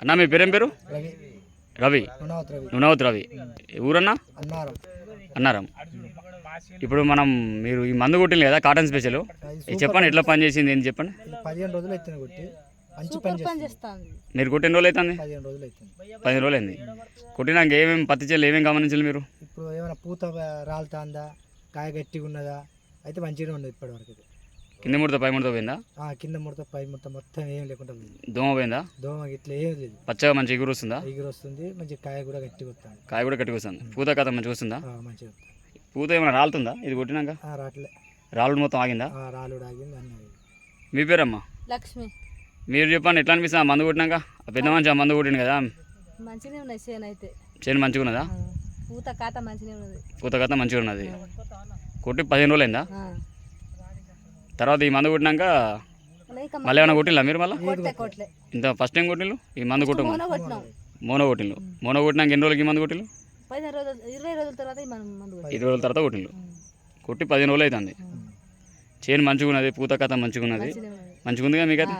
అన్న మీ పేరేం పేరు? రవి రవి. మునావత్ రవి నునవత్ రవి. ఊరన్నా? అన్నారం. అన్నారం. ఇప్పుడు మీరు ఈ మందు కొట్టింది కదా కాటన్ స్పెషల్, ఇది చెప్పండి ఎట్లా పని చేసింది ఏంటి చెప్పండి. 15 రోజులు అవుతుంది కొట్టి మంచి పని చేస్తుంది. మీరు కొట్టిన రోజులు అవుతుంది? 15 రోజులు అవుతుంది. 15 రోజులు అయింది. కొట్టినాక ఏమేమి పత్తి చేయాలి, ఏమేమి గమనించాలి మీరు? ఇప్పుడు ఏమైనా పూత రాలుతుందా, కాయ గట్టిగా ఉన్నదా, అయితే మంచిగా ఉండదు ఇప్పటివరకు. కింద ముడత పై ముడత పోయిందా? కింద ముడత పై ముడత మొత్తం ఏం లేకుండా పోయింది. దోమ పోయిందా? దోమ ఇట్లా ఏం లేదు. పచ్చగా మంచి ఎగురు వస్తుందా? ఎగురు వస్తుంది, మంచి కాయ కూడా గట్టిగా వస్తుంది. కాయ కూడా గట్టిగా వస్తుంది. పూత కథ మంచిగా వస్తుందా? మంచిగా వస్తుంది. పూత ఏమైనా రాలుతుందా ఇది కొట్టినాక? రాట్లే. రాళ్ళు మొత్తం ఆగిందా? రాళ్ళు ఆగింది అన్నీ. మీ పేరమ్మా? లక్ష్మి. మీరు చెప్పండి ఎట్లా అనిపిస్తుంది ఆ మందు కొట్టినాక? పెద్ద మంచి ఆ మందు కొట్టింది కదా, మంచిగా ఉన్నాయి చేను అయితే. చేను మంచిగా ఉన్నదా? పూత కాత మంచిగా ఉన్నది. పూత కథ మంచిగా ఉన్నది. కొట్టి 15 రోజులు అయిందా? తర్వాత ఈ మందు కొట్టినాక మళ్ళీ ఏమైనా కొట్టిల్లా మీరు? మళ్ళీ ఇంత ఫస్ట్ టైం కొట్టిల్లు ఈ మందు కొట్టు? మోనో కొట్టిల్లు. మోనో కొట్టినాక ఎన్ని రోజులకి ఈ మందు కొట్టిల్లు? 15 రోజులు 20 రోజుల తర్వాత 20 రోజుల తర్వాత కొట్టిల్లు. కొట్టి 15 రోజులు అవుతుంది. చేను మంచిగా ఉన్నది, పూత కథ మంచిగా ఉన్నది, మంచిగా ఉందిగా మీకైతే?